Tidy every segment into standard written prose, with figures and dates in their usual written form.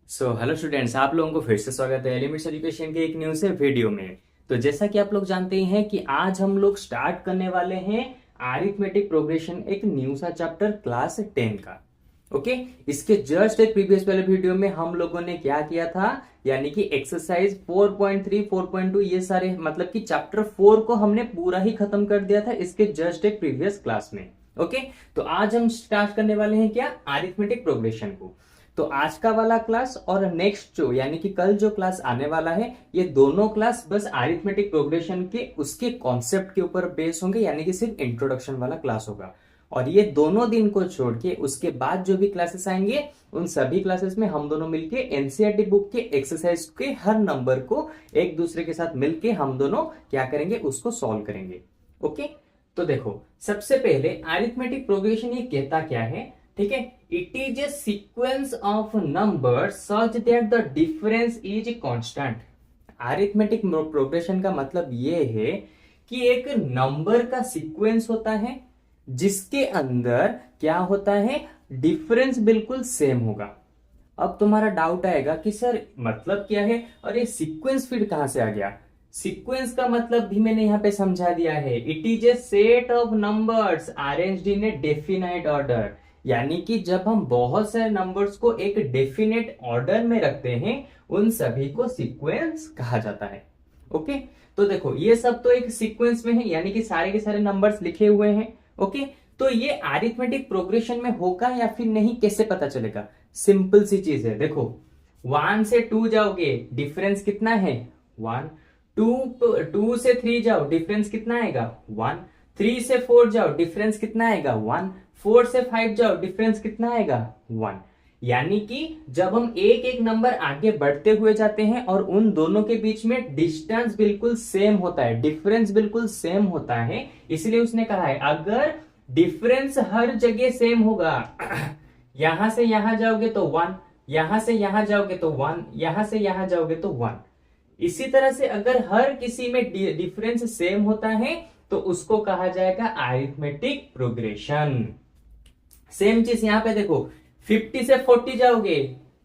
Hello students, आप लोगों को फिर से स्वागत है एलिमेंट्स एजुकेशन के एक न्यू से वीडियो में। तो जैसा कि आप लोग जानते हैं कि आज हम लोग स्टार्ट करने वाले हैं अरिथमेटिक प्रोग्रेशन, एक न्यू सा चैप्टर क्लास 10 का। ओके, इसके जस्ट एक प्रीवियस वाले वीडियो में हम लोगों ने क्या किया था, यानी कि एक्सरसाइज 4.3 4.2 ये सारे मतलब कि चैप्टर 4 को हमने पूरा ही खत्म कर दिया था इसके जस्ट एक प्रीवियस क्लास में। ओके, तो आज हम स्टार्ट करने वाले हैं क्या, अरिथमेटिक प्रोग्रेशन को। तो आज का वाला क्लास और नेक्स्ट जो यानी कि कल जो क्लास आने वाला है, ये दोनों क्लास बस अरिथमेटिक प्रोग्रेशन के उसके कॉन्सेप्ट के ऊपर बेस होंगे, यानी कि सिर्फ इंट्रोडक्शन वाला क्लास होगा। और ये दोनों दिन को छोड़ के उसके बाद जो भी क्लासेस आएंगे, उन सभी क्लासेस में हम दोनों मिलके एनसीईआरटी बुक के एक्सरसाइज के हर नंबर को एक दूसरे के साथ मिलके हम दोनों क्या करेंगे, उसको सॉल्व करेंगे। ओके, तो देखो सबसे पहले अरिथमेटिक प्रोग्रेशन ये कहता क्या है, ठीक है। It is a sequence of number such that the difference is constant. Arithmetic progression का मतलब ये है कि एक नंबर का सीक्वेंस होता है जिसके अंदर क्या होता है, डिफरेंस बिल्कुल सेम होगा। अब तुम्हारा डाउट आएगा कि सर मतलब क्या है और ये सीक्वेंस फिर कहां से आ गया। सीक्वेंस का मतलब भी मैंने यहां पे समझा दिया है। It is a set of numbers arranged in A definite order, यानी कि जब हम बहुत सारे नंबर्स को एक डेफिनेट ऑर्डर में रखते हैं, उन सभी को सीक्वेंस कहा जाता है। ओके, तो देखो ये सब तो एक सीक्वेंस में है, यानी कि सारे के सारे नंबर्स लिखे हुए हैं। ओके, तो ये अरिथमेटिक प्रोग्रेशन में होगा या फिर नहीं, कैसे पता चलेगा। सिंपल सी चीज है, देखो 1 से 2 जाओगे, डिफरेंस कितना है 1। 2 से 3 जाओ, डिफरेंस कितना आएगा 1। 3 से 4 जाओ, डिफरेंस कितना आएगा 1। 4 से 5 जाओ, डिफरेंस कितना आएगा 1। यानी कि जब हम एक एक नंबर आगे बढ़ते हुए जाते हैं और उन दोनों के बीच में डिस्टेंस बिल्कुल सेम होता है, डिफरेंस बिल्कुल सेम होता है, इसलिए उसने कहा है अगर डिफरेंस हर जगह सेम होगा यहां से यहां जाओगे तो 1, यहां से यहां जाओगे तो 1, यहां से यहां जाओगे तो 1। इसी तरह से अगर हर किसी में डिफरेंस सेम होता है तो उसको कहा जाएगा अरिथमेटिक प्रोग्रेशन। सेम चीज यहां पे देखो, 50 से 40 जाओगे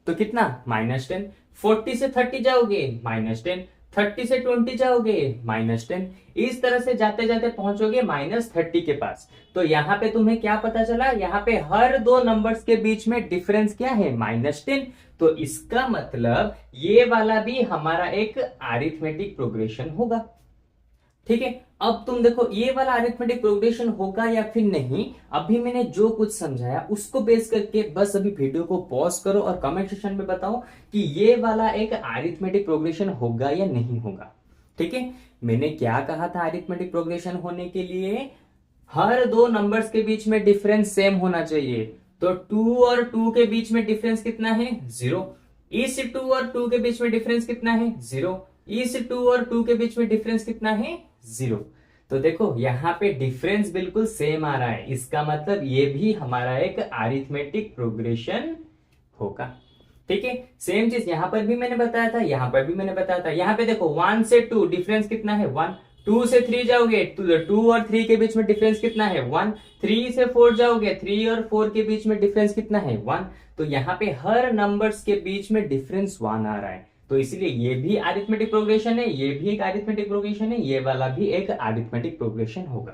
तो कितना -10, 40 से 30 जाओगे -10, 30 से 20 जाओगे -10, इस तरह से जाते जाते पहुंचोगे -30 के पास। तो यहां पे तुम्हें क्या पता चला, यहां पे हर दो नंबर्स के बीच में डिफरेंस क्या है -10। तो इसका मतलब ये वाला भी हमारा एक अरिथमेटिक प्रोग्रेशन होगा। ठीक है, अब तुम देखो ये वाला अरिथमेटिक प्रोग्रेशन होगा या फिर नहीं, अभी मैंने जो कुछ समझाया उसको बेस करके बस अभी वीडियो को पॉज करो और कमेंट सेक्शन में बताओ कि ये वाला एक अरिथमेटिक प्रोग्रेशन होगा या नहीं होगा। ठीक है, मैंने क्या कहा था अरिथमेटिक प्रोग्रेशन होने के लिए, हर दो नंबर्स के बीच में डिफरेंस सेम होना चाहिए। तो 2 और 2 के बीच में डिफरेंस कितना है 0। इस 2 और 2 के बीच में डिफरेंस कितना है 0। इस 2 और 2 के बीच में डिफरेंस कितना है 0। तो देखो यहाँ पे डिफरेंस बिल्कुल सेम आ रहा है, इसका मतलब ये भी हमारा एक अरिथमेटिक प्रोग्रेशन होगा। ठीक है, सेम चीज यहां पर भी मैंने बताया था, यहां पर भी मैंने बताया था। यहां पे देखो 1 से 2 डिफरेंस कितना है 1। 2 से 3 जाओगे, 2 और 3 के बीच में डिफरेंस कितना है 1। 3 से 4 जाओगे, 3 और 4 के बीच में डिफरेंस कितना है 1। तो यहाँ पे हर नंबर्स के बीच में डिफरेंस 1 आ रहा है, तो इसलिए ये भी अरिथमेटिक प्रोग्रेशन है, ये भी एक अरिथमेटिक प्रोग्रेशन है, ये वाला भी एक अरिथमेटिक प्रोग्रेशन होगा।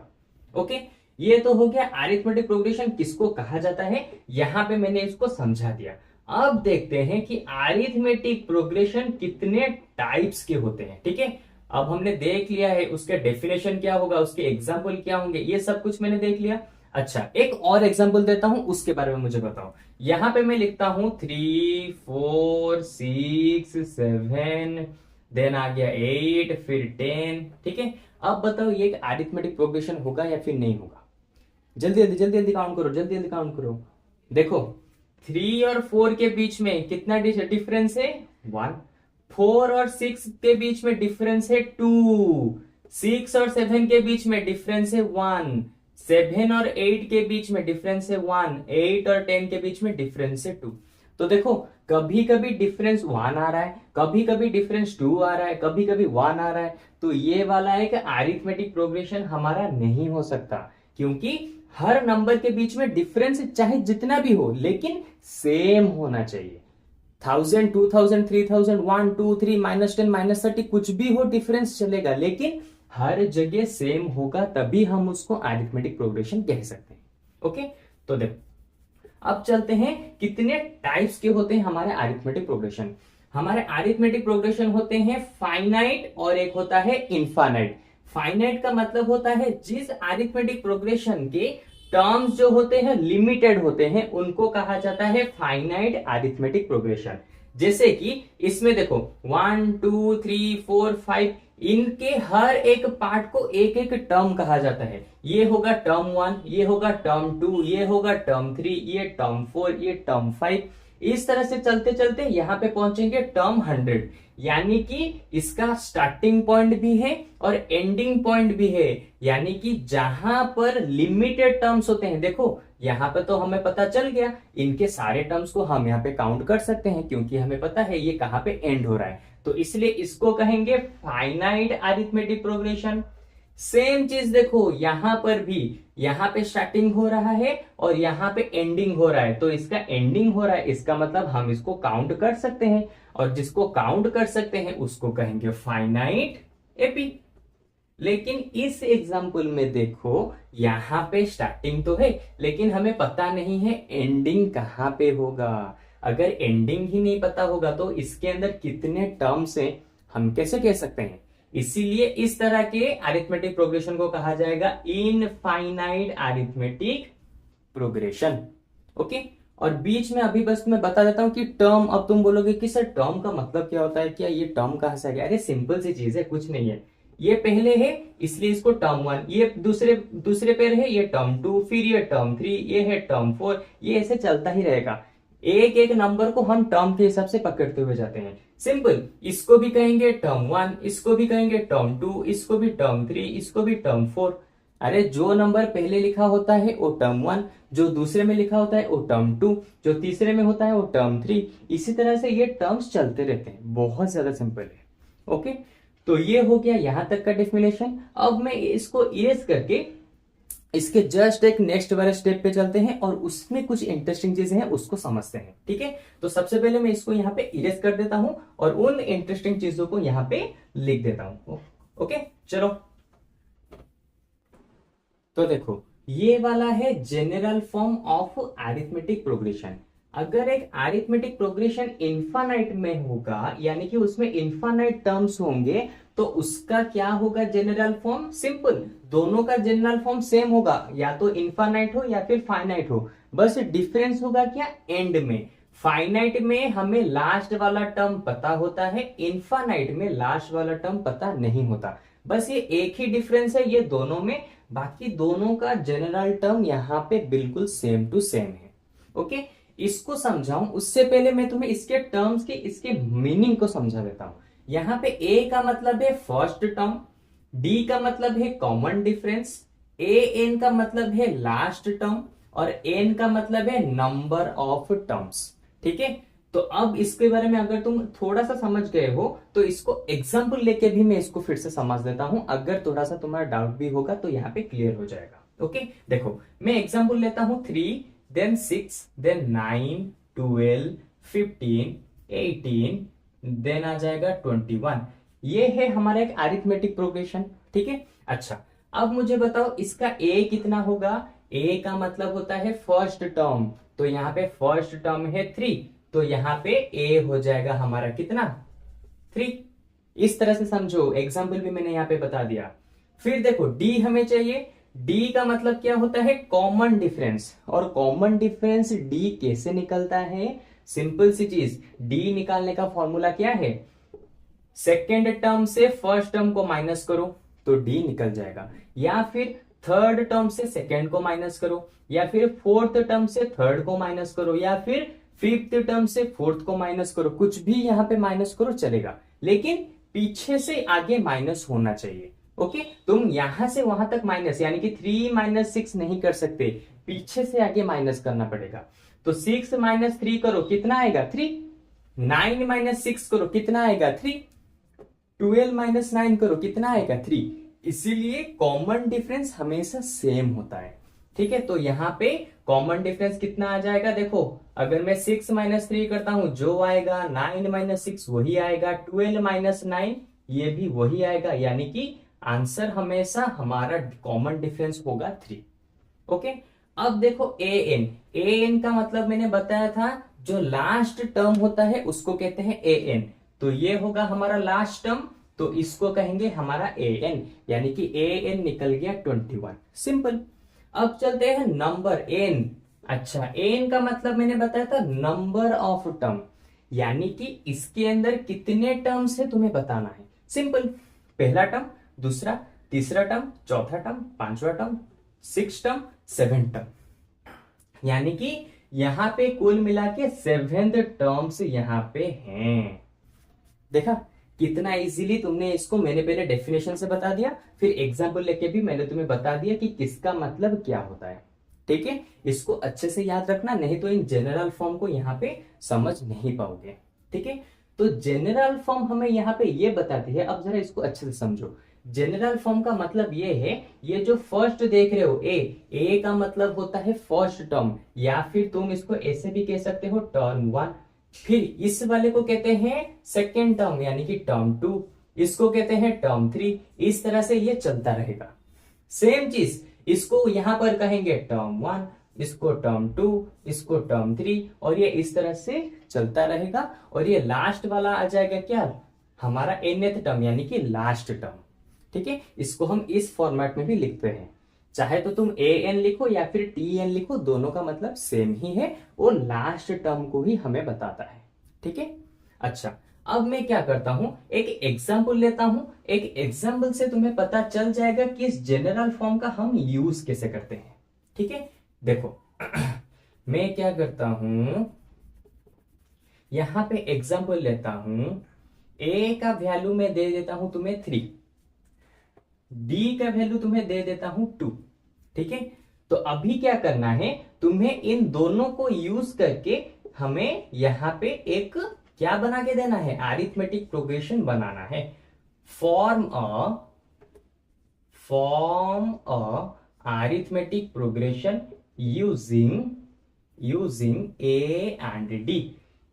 ओके, ये तो हो गया अरिथमेटिक प्रोग्रेशन किसको कहा जाता है, यहां पे मैंने इसको समझा दिया। अब देखते हैं कि अरिथमेटिक प्रोग्रेशन कितने टाइप्स के होते हैं। ठीक है, अब हमने देख लिया है उसका डेफिनेशन क्या होगा, उसके एग्जाम्पल क्या होंगे, ये सब कुछ मैंने देख लिया। अच्छा, एक और एग्जाम्पल देता हूं, उसके बारे में मुझे बताओ। यहां पे मैं लिखता हूं 3 4 6 7, देन आ गया 8, फिर 10। ठीक है, अब बताओ ये एक अरिथमेटिक प्रोग्रेशन होगा या फिर नहीं होगा। जल्दी जल्दी जल्दी जल्दी काउंट करो, जल्दी जल्दी काउंट करो। देखो 3 और 4 के बीच में कितना डिफरेंस है 1। 4 और 6 के बीच में डिफरेंस है 2। 6 और 7 के बीच में डिफरेंस है 1। 7 और 8 के बीच में डिफरेंस है 1। 8 और 10 के बीच में डिफरेंस है 2। तो देखो कभी कभी डिफरेंस 1 आ रहा है, कभी कभी डिफरेंस 2 आ रहा है, कभी कभी 1 आ रहा है। तो ये वाला एक अरिथमेटिक प्रोग्रेशन हमारा नहीं हो सकता, क्योंकि हर नंबर के बीच में डिफरेंस चाहे जितना भी हो लेकिन सेम होना चाहिए। 1000, 2000, 3000, 1, 2, 3, -10, -30 कुछ भी हो डिफरेंस चलेगा, लेकिन हर जगह सेम होगा, तभी हम उसको अरिथमेटिक प्रोग्रेशन कह सकते हैं। ओके, तो देखो अब चलते हैं कितने टाइप्स के होते हैं हमारे अरिथमेटिक प्रोग्रेशन। हमारे अरिथमेटिक प्रोग्रेशन होते हैं फाइनाइट और एक होता है इनफाइनाइट। फाइनाइट का मतलब होता है जिस अरिथमेटिक प्रोग्रेशन के टर्म्स जो होते हैं लिमिटेड होते हैं, उनको कहा जाता है फाइनाइट अरिथमेटिक प्रोग्रेशन। जैसे कि इसमें देखो 1, 2, 3, 4, 5, इनके हर एक पार्ट को एक एक टर्म कहा जाता है। ये होगा टर्म 1, ये होगा टर्म 2, ये होगा टर्म 3, ये टर्म 4, ये टर्म 5। इस तरह से चलते चलते यहां पे पहुंचेंगे टर्म 100। यानी कि इसका स्टार्टिंग पॉइंट भी है और एंडिंग पॉइंट भी है। यानी कि जहां पर लिमिटेड टर्म्स होते हैं, देखो यहां पे तो हमें पता चल गया, इनके सारे टर्म्स को हम यहाँ पे काउंट कर सकते हैं क्योंकि हमें पता है ये कहां पे एंड हो रहा है। तो इसलिए इसको कहेंगे फाइनाइट अरिथमेटिक प्रोग्रेशन। सेम चीज देखो यहां पर भी, यहां पे स्टार्टिंग हो रहा है और यहां पे एंडिंग हो रहा है, तो इसका एंडिंग हो रहा है, इसका मतलब हम इसको काउंट कर सकते हैं, और जिसको काउंट कर सकते हैं उसको कहेंगे फाइनाइट एपी। लेकिन इस एग्जाम्पल में देखो यहां पे स्टार्टिंग तो है, लेकिन हमें पता नहीं है एंडिंग कहां पे होगा। अगर एंडिंग ही नहीं पता होगा तो इसके अंदर कितने टर्म्स हैं हम कैसे कह सकते हैं। इसीलिए इस तरह के अरिथमेटिक प्रोग्रेशन को कहा जाएगा इनफाइनाइट अरिथमेटिक प्रोग्रेशन। ओके, और बीच में अभी बस मैं बता देता हूं कि टर्म, अब तुम बोलोगे कि सर टर्म का मतलब क्या होता है, क्या ये टर्म कहां से आ गया। अरे सिंपल सी चीज है, कुछ नहीं है। ये पहले है इसलिए इसको टर्म 1, ये दूसरे पैर है ये टर्म 2, फिर ये टर्म 3, ये है टर्म 4, ये ऐसे चलता ही रहेगा। एक एक नंबर को हम टर्म के हिसाब से पकड़ते हुए जाते हैं। सिंपल, इसको भी कहेंगे टर्म 1, इसको भी कहेंगे टर्म 2, इसको भी टर्म 3, इसको भी टर्म 4। अरे जो नंबर पहले लिखा होता है वो टर्म 1, जो दूसरे में लिखा होता है वो टर्म 2, जो तीसरे में होता है वो टर्म 3। इसी तरह से ये टर्म्स चलते रहते हैं, बहुत ज्यादा सिंपल है। ओके, तो ये हो गया यहां तक का डेफिनेशन। अब मैं इसको इरेज करके इसके जस्ट एक नेक्स्ट वाले स्टेप पे चलते हैं और उसमें कुछ इंटरेस्टिंग चीजें हैं उसको समझते हैं। ठीक है, तो सबसे पहले मैं इसको यहाँ पे इरेज कर देता हूं और उन इंटरेस्टिंग चीजों को यहाँ पे लिख देता हूं। ओके, चलो तो देखो ये वाला है general form of arithmetic progression. अगर एक अरिथमेटिक प्रोग्रेशन इनफाइनाइट में होगा, यानी कि उसमें इनफाइनाइट टर्म्स होंगे, तो उसका क्या होगा जनरल फॉर्म। सिंपल, दोनों का जनरल फॉर्म सेम होगा, या तो इनफाइनाइट हो या फिर फाइनाइट हो। बस डिफरेंस होगा क्या, एंड में। फाइनाइट में हमें लास्ट वाला टर्म पता होता है, इनफाइनाइट में लास्ट वाला टर्म पता नहीं होता। बस ये एक ही डिफरेंस है ये दोनों में, बाकी दोनों का जनरल टर्म यहाँ पे बिल्कुल सेम टू सेम है। ओके, इसको समझाऊं उससे पहले मैं तुम्हें इसके टर्म्स के इसके मीनिंग को समझा देता हूं। यहां पे ए का मतलब है फर्स्ट टर्म, डी का मतलब है कॉमन डिफरेंस, ए एन का मतलब है लास्ट टर्म, और एन का मतलब है नंबर ऑफ टर्म्स। ठीक है, तो अब इसके बारे में अगर तुम थोड़ा सा समझ गए हो तो इसको एग्जाम्पल लेके भी मैं इसको फिर से समझ देता हूं। अगर थोड़ा सा तुम्हारा डाउट भी होगा तो यहाँ पे क्लियर हो जाएगा। ओके, देखो मैं एग्जाम्पल लेता हूं 3, then 6, then 9, 12, 15, 18, then आ जाएगा 21। ये है हमारा एक अरिथमेटिक प्रोग्रेशन। ठीक है, अच्छा अब मुझे बताओ इसका ए कितना होगा। ए का मतलब होता है फर्स्ट टर्म, तो यहाँ पे फर्स्ट टर्म है 3, तो यहाँ पे ए हो जाएगा हमारा कितना 3। इस तरह से समझो, एग्जाम्पल भी मैंने यहाँ पे बता दिया। फिर देखो डी हमें चाहिए, डी का मतलब क्या होता है कॉमन डिफरेंस, और कॉमन डिफरेंस डी कैसे निकलता है। सिंपल सी चीज, डी निकालने का फॉर्मूला क्या है, सेकेंड टर्म से फर्स्ट टर्म को माइनस करो तो डी निकल जाएगा, या फिर थर्ड टर्म से सेकेंड को माइनस करो, या फिर फोर्थ टर्म से थर्ड को माइनस करो, या फिर फिफ्थ टर्म से फोर्थ को माइनस करो। कुछ भी यहां पे माइनस करो चलेगा, लेकिन पीछे से आगे माइनस होना चाहिए। ओके, तुम यहां से वहां तक माइनस, यानी कि 3 - 6 नहीं कर सकते, पीछे से आगे माइनस करना पड़ेगा। तो 6 - 3 करो कितना आएगा 3, 9 - 6 करो कितना आएगा 3, 12 - 9 करो कितना आएगा 3। इसीलिए कॉमन डिफरेंस हमेशा सेम होता है। ठीक है, तो यहाँ पे कॉमन डिफरेंस कितना आ जाएगा, देखो अगर मैं 6 माइनस 3 करता हूं जो आएगा, 9 माइनस 6 वही आएगा, 12 माइनस 9 ये भी वही आएगा, यानी कि आंसर हमेशा हमारा कॉमन डिफरेंस होगा 3। ओके, अब देखो ए एन का मतलब मैंने बताया था, जो लास्ट टर्म होता है उसको कहते हैं ए एन, तो ये होगा हमारा लास्ट टर्म, तो इसको कहेंगे हमारा ए एन, यानी कि ए एन निकल गया 21। सिंपल। अब चलते हैं नंबर एन। अच्छा, एन का मतलब मैंने बताया था नंबर ऑफ टर्म, यानी कि इसके अंदर कितने टर्म्स है तुम्हें बताना है। सिंपल, पहला टर्म, दूसरा, तीसरा टर्म, चौथा टर्म, पांचवा टर्म, 6 टर्म, 7 टर्म, यानी कि यहां पे कुल मिला के 7 टर्म्स यहां पे हैं। देखा कितना इजीली तुमने इसको, मैंने पहले डेफिनेशन से बता दिया, फिर एग्जाम्पल लेके भी मैंने तुम्हें बता दिया कि किसका मतलब क्या होता है। ठीक है, इसको अच्छे से याद रखना, नहीं तो इन जनरल फॉर्म को यहाँ पे समझ नहीं पाओगे। ठीक है, तो जनरल फॉर्म हमें यहाँ पे ये बताती है, अब जरा इसको अच्छे से समझो। जनरल फॉर्म का मतलब ये है, ये जो फर्स्ट देख रहे हो ए का मतलब होता है फर्स्ट टर्म, या फिर तुम इसको ऐसे भी कह सकते हो टर्म 1, फिर इस वाले को कहते हैं सेकेंड टर्म यानी कि टर्म 2, इसको कहते हैं टर्म 3, इस तरह से ये चलता रहेगा। सेम चीज इसको यहां पर कहेंगे टर्म 1, इसको टर्म 2, इसको टर्म 3, और ये इस तरह से चलता रहेगा, और ये लास्ट वाला आ जाएगा क्या, हमारा nth टर्म यानी कि लास्ट टर्म। ठीक है, इसको हम इस फॉर्मेट में भी लिखते हैं, चाहे तो तुम ए एन लिखो या फिर टी एन लिखो, दोनों का मतलब सेम ही है, वो लास्ट टर्म को ही हमें बताता है। ठीक है, अच्छा अब मैं क्या करता हूं, एक एग्जाम्पल लेता हूं, एक एग्जाम्पल से तुम्हें पता चल जाएगा कि इस जनरल फॉर्म का हम यूज कैसे करते हैं। ठीक है, देखो मैं क्या करता हूं, यहां पे एग्जाम्पल लेता हूं, ए का वैल्यू मैं दे देता हूं तुम्हें 3, डी का वैल्यू तुम्हें दे देता हूं 2। ठीक है, तो अभी क्या करना है, तुम्हें इन दोनों को यूज करके हमें यहां पे एक क्या बना के देना है, अरिथमेटिक प्रोग्रेशन बनाना है। Form arithmetic progression using a and d,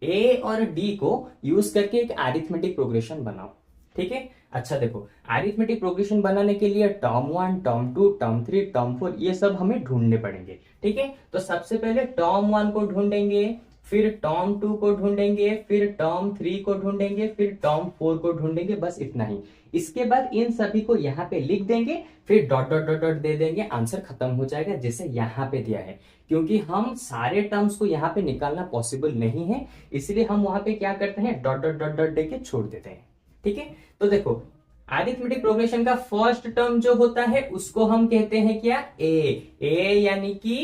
a और डी को यूज करके एक अरिथमेटिक प्रोग्रेशन बनाओ। ठीक है, अच्छा देखो, अरिथमेटिक प्रोग्रेशन बनाने के लिए टर्म 1, टर्म 2, टर्म 3, टर्म 4 ये सब हमें ढूंढने पड़ेंगे। ठीक है, तो सबसे पहले टर्म 1 को ढूंढेंगे, फिर टर्म 2 को ढूंढेंगे, फिर टर्म 3 को ढूंढेंगे, फिर टर्म 4 को ढूंढेंगे, बस इतना ही। इसके बाद इन सभी को यहाँ पे लिख देंगे, फिर डॉट डॉट डॉट डॉट दे देंगे, आंसर खत्म हो जाएगा जैसे यहाँ पे दिया है। क्योंकि हम सारे टर्म्स को यहाँ पे निकालना पॉसिबल नहीं है, इसलिए हम वहां पे क्या करते हैं, डॉट डॉट डॉट डॉट देके छोड़ देते हैं। ठीक है, तो देखो अरिथमेटिक प्रोग्रेशन का फर्स्ट टर्म जो होता है उसको हम कहते हैं क्या, ए यानी कि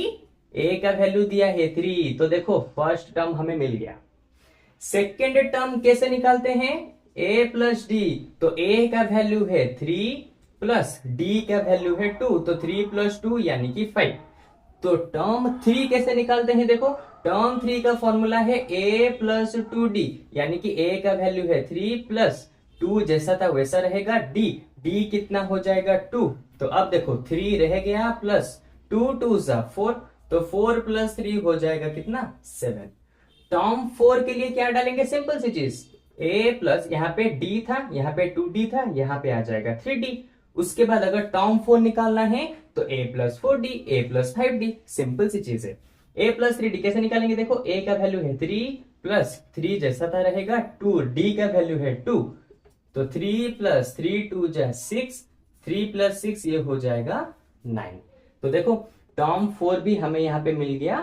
ए का वैल्यू दिया है 3, तो देखो फर्स्ट टर्म हमें मिल गया। सेकेंड टर्म कैसे निकालते हैं, ए प्लस डी, तो ए का वैल्यू है 3 प्लस डी का वैल्यू है 2, तो 3 प्लस 2 यानी कि 5। तो टर्म 3 कैसे निकालते हैं, देखो टर्म 3 का फॉर्मूला है a प्लस 2d, यानी कि a का वैल्यू है 3 प्लस 2 जैसा था वैसा रहेगा, d कितना हो जाएगा 2, तो अब देखो 3 रह गया प्लस 2 2 4, तो 4 प्लस 3 हो जाएगा कितना 7। टर्म 4 के लिए क्या डालेंगे, सिंपल सी चीज, a प्लस यहाँ पे d था, यहाँ पे 2d था, यहाँ पे आ जाएगा 3d। उसके बाद अगर टर्म 4 निकालना है तो a plus 4d, a plus 5d, simple सी चीज है। a प्लस 3d कैसे निकालेंगे, देखो a का वैल्यू है 3 प्लस 3 जैसा था रहेगा 2, d का वैल्यू है 2, तो 3 प्लस 3 2 जा 6, 3 प्लस 6 ये हो जाएगा 9। तो देखो टर्म 4 भी हमें यहाँ पे मिल गया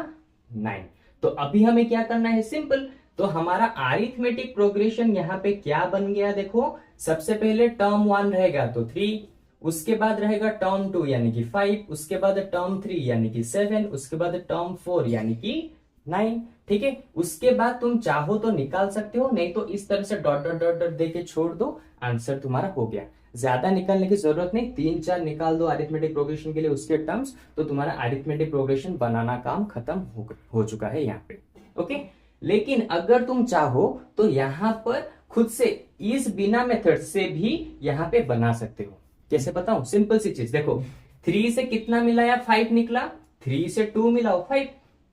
9। तो अभी हमें क्या करना है, सिंपल, तो हमारा अरिथमेटिक प्रोग्रेशन यहाँ पे क्या बन गया, देखो सबसे पहले टर्म 1 रहेगा तो 3, उसके बाद रहेगा टर्म 2 यानी कि 5, उसके बाद टर्म 3 यानी कि 7, उसके बाद टर्म 4 यानी कि 9। ठीक है, उसके बाद तुम चाहो तो निकाल सकते हो, नहीं तो इस तरह से डॉट डॉट डॉट डॉट देके छोड़ दो, आंसर तुम्हारा हो गया। ज्यादा निकालने की जरूरत नहीं, 3-4 निकाल दो अरिथमेटिक प्रोग्रेशन के लिए उसके टर्म्स, तो तुम्हारा अरिथमेटिक प्रोग्रेशन बनाना काम खत्म हो चुका है यहाँ पे। ओके, लेकिन अगर तुम चाहो तो यहाँ पर खुद से इस बिना मेथड से भी यहाँ पे बना सकते हो। कैसे बताऊं, सिंपल सी चीज, देखो 3 से कितना मिला या 5 निकला, 3 से 2 मिलाओ 5,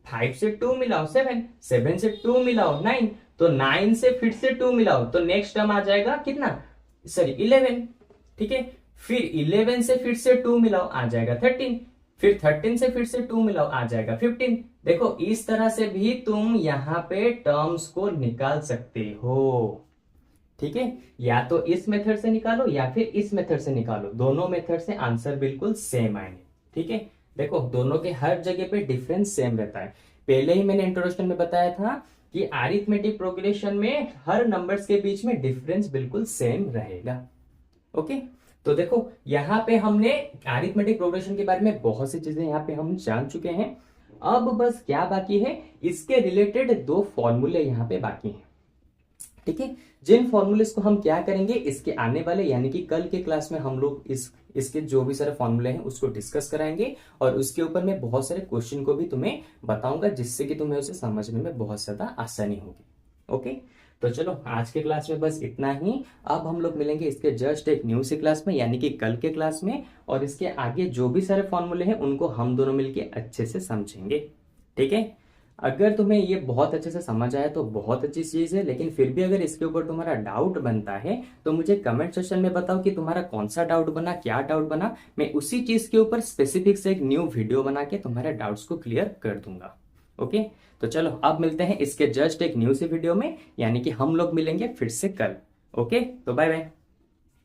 5 से 2 मिलाओ 7, 7 से 2 मिलाओ 9, तो 9 से फिर से 2 मिलाओ तो नेक्स्ट टर्म आ जाएगा कितना, सॉरी 11, ठीक है। फिर 11 से फिर से 2 मिलाओ आ जाएगा 13, फिर 13 से फिर से 2 मिलाओ आ जाएगा 15। देखो इस तरह से भी तुम यहाँ पे टर्म्स को निकाल सकते हो, ठीक है। या तो इस मेथड से निकालो या फिर इस मेथड से निकालो, दोनों मेथड से आंसर बिल्कुल सेम आएंगे, ठीक है। देखो दोनों के हर जगह पे डिफरेंस सेम रहता है। पहले ही मैंने इंट्रोडक्शन में बताया था कि अरिथमेटिक प्रोग्रेशन में हर नंबर्स के बीच में डिफरेंस बिल्कुल सेम रहेगा, ओके। तो देखो यहाँ पे हमने अरिथमेटिक प्रोग्रेशन के बारे में बहुत सी चीजें यहाँ पे हम जान चुके हैं। अब बस क्या बाकी है, इसके रिलेटेड दो फॉर्मूले यहाँ पे बाकी हैं, ठीक है। जिन फॉर्मूलेस को हम क्या करेंगे इसके आने वाले यानी कि कल के क्लास में हम लोग इसके जो भी सारे फॉर्मूले हैं उसको डिस्कस कराएंगे और उसके ऊपर मैं बहुत सारे क्वेश्चन को भी तुम्हें बताऊंगा जिससे कि तुम्हें उसे समझने में बहुत ज्यादा आसानी होगी, ओके। तो चलो आज के क्लास में बस इतना ही। अब हम लोग मिलेंगे इसके जस्ट एक न्यू सी क्लास में यानी कि कल के क्लास में, और इसके आगे जो भी सारे फॉर्मूले हैं उनको हम दोनों मिलके अच्छे से समझेंगे, ठीक है। अगर तुम्हें ये बहुत अच्छे से समझ आया तो बहुत अच्छी चीज है, लेकिन फिर भी अगर इसके ऊपर तुम्हारा डाउट बनता है तो मुझे कमेंट सेक्शन में बताओ कि तुम्हारा कौन सा डाउट बना, क्या डाउट बना। मैं उसी चीज के ऊपर स्पेसिफिक से एक न्यू वीडियो बना के तुम्हारे डाउट्स को क्लियर कर दूंगा, ओके। तो चलो अब मिलते हैं इसके जस्ट एक न्यू सी वीडियो में, यानी कि हम लोग मिलेंगे फिर से कल, ओके। तो बाय बाय।